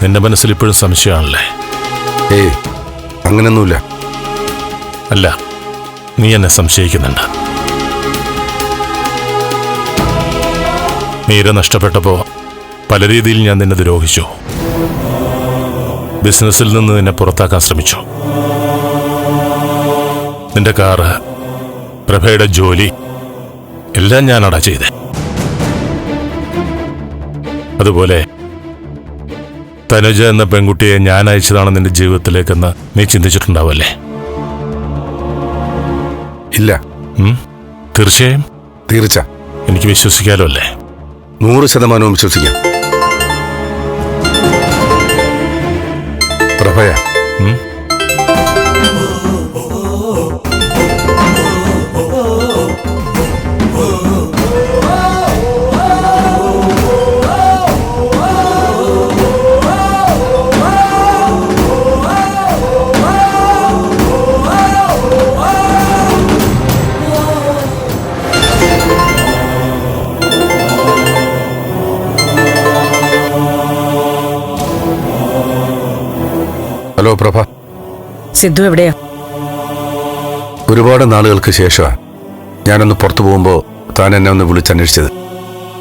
നിന്റെ മനസ്സിൽ ഇപ്പോഴും സംശയമാണല്ലേ? ഏയ്, അങ്ങനൊന്നുമില്ല. അല്ല, നീ എന്നെ സംശയിക്കുന്നുണ്ട്. മീര നഷ്ടപ്പെട്ടപ്പോൾ പല രീതിയിൽ ഞാൻ നിന്നെ ദ്രോഹിച്ചു. ബിസിനസ്സിൽ നിന്ന് നിന്നെ പുറത്താക്കാൻ ശ്രമിച്ചു. നിന്റെ കാറ്, പ്രഭയുടെ ജോലി എല്ലാം ഞാനാടാ ചെയ്തേ. അതുപോലെ തനുജ എന്ന പെൺകുട്ടിയെ ഞാൻ അയച്ചതാണ് നിന്റെ ജീവിതത്തിലേക്കെന്ന് നീ ചിന്തിച്ചിട്ടുണ്ടാവല്ലേ? ഇല്ല. തീർച്ചയായും? തീർച്ച. എനിക്ക് വിശ്വസിക്കാലോ അല്ലേ? 100% വിശ്വസിക്കാം. പ്രഭയ, ഹലോ പ്രഭ. സിദ്ധു എവിടെയാ? ഒരുപാട് നാളുകൾക്ക് ശേഷമാണ് ഞാനൊന്ന് പുറത്തു പോകുമ്പോൾ താൻ എന്നെ ഒന്ന് വിളിച്ചന്വേഷിച്ചത്.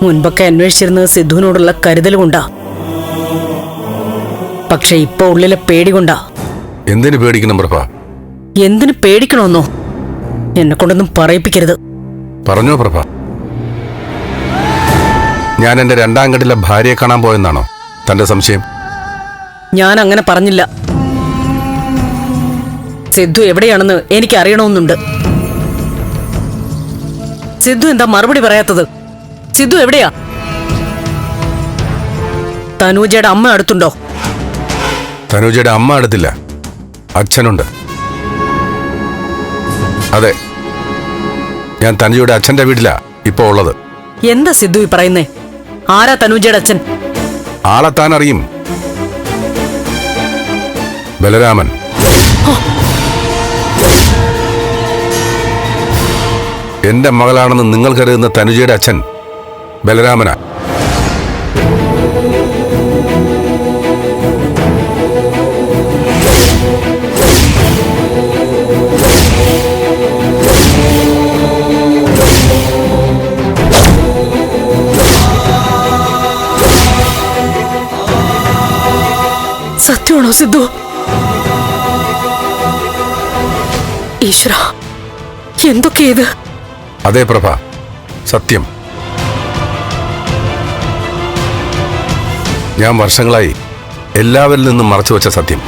മുൻപൊക്കെ അന്വേഷിച്ചിരുന്നത് സിദ്ധുവിനോടുള്ള കരുതൽ കൊണ്ടാ. പക്ഷെ ഇപ്പൊ ഉള്ളിലെ പേടി കൊണ്ടാ. എന്തിനു പേടിക്കണം പ്രഭ? എന്തിനു പേടിക്കണമെന്നോ? എന്നെ കൊണ്ടൊന്നും പറയിപ്പിക്കരുത്. പറഞ്ഞോ പ്രഭ. ഞാൻ എന്റെ 2ാം കെട്ടിലെ ഭാര്യയെ കാണാൻ പോയെന്നാണോ തന്റെ സംശയം? ഞാൻ അങ്ങനെ പറഞ്ഞില്ല. സിദ്ധു എവിടെയാണെന്ന് എനിക്ക് അറിയണമെന്നുണ്ട്. സിദ്ധു എന്താ മറുപടി പറയാത്തത്? സിദ്ധു എവിടെയാ? തനൂജയുടെ അമ്മ അടുത്തുണ്ടോ? തനൂജയുടെ അമ്മ അടുത്തില്ല, അച്ഛനുണ്ട്. അതെ, ഞാൻ തനുജയുടെ അച്ഛന്റെ വീട്ടിലാ ഇപ്പോ ഉള്ളത്. എന്താ സിദ്ധു ഈ പറയുന്നേ? ആരാ തനൂജയുടെ അച്ഛൻ? ആളെ താൻ അറിയും. ബലരാമൻ. എന്റെ മകളാണെന്ന് നിങ്ങൾ കരുതുന്ന തനുജയുടെ അച്ഛൻ ബലരാമനാ. സത്യമാണോ സിദ്ധു? ഈശ്വര, എന്തൊക്കെയത്? അതെ പ്രഭ, സത്യം. ഞാൻ വർഷങ്ങളായി എല്ലാവരിൽ നിന്നും മറച്ചുവെച്ച സത്യം.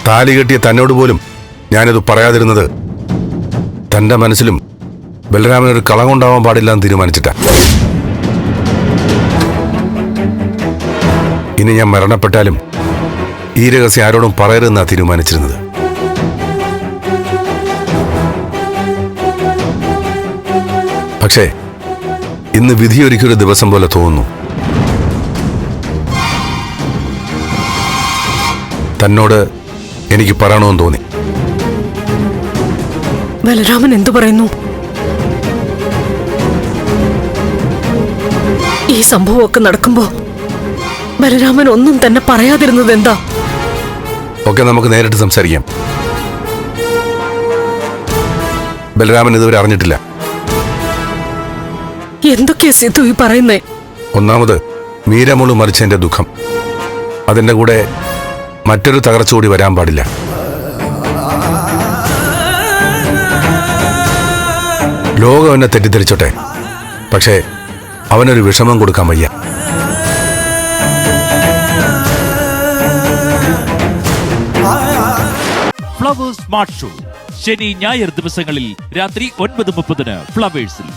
താലി കെട്ടിയ തന്നോട് പോലും ഞാനിത് പറയാതിരുന്നത് തന്റെ മനസ്സിലും ബലരാമനൊരു കളവുണ്ടാവാൻ പാടില്ല എന്ന് തീരുമാനിച്ചിട്ടാ. ഇനി ഞാൻ മരണപ്പെട്ടാലും ഈ രഹസ്യം ആരോടും പറയരുതെന്നാ തീരുമാനിച്ചിരുന്നത്. പക്ഷേ ഇന്ന് വിധിയൊരുക്കിയൊരു ദിവസം പോലെ തോന്നുന്നു. തന്നോട് എനിക്ക് പറയണമെന്ന് തോന്നി. ബലരാമൻ എന്തു പറയുന്നു? ഈ സംഭവമൊക്കെ നടക്കുമ്പോ ബലരാമൻ ഒന്നും തന്നെ പറയാതിരുന്നത് എന്താ? ഒക്കെ നമുക്ക് നേരിട്ട് സംസാരിക്കാം. ബലരാമൻ ഇതുവരെ അറിഞ്ഞിട്ടില്ല. എന്തൊക്കെയാ സിദ്ധു ഈ പറയുന്നേ? ഒന്നാമത് മീരമോള് മരിച്ചതിന്റെ ദുഃഖം. അതിന്റെ കൂടെ മറ്റൊരു തകർച്ച കൂടി വരാൻ പാടില്ല. ലോകം എന്നെ തെറ്റിദ്ധരിച്ചോട്ടെ, പക്ഷേ അവനൊരു വിഷമം കൊടുക്കാൻ വയ്യ. ഫ്ലവേഴ്സ് സ്മാർട്ട് ഷോ ശനി ഞായർ ദിവസങ്ങളിൽ രാത്രി 9:30 ഫ്ലവേഴ്സിൽ.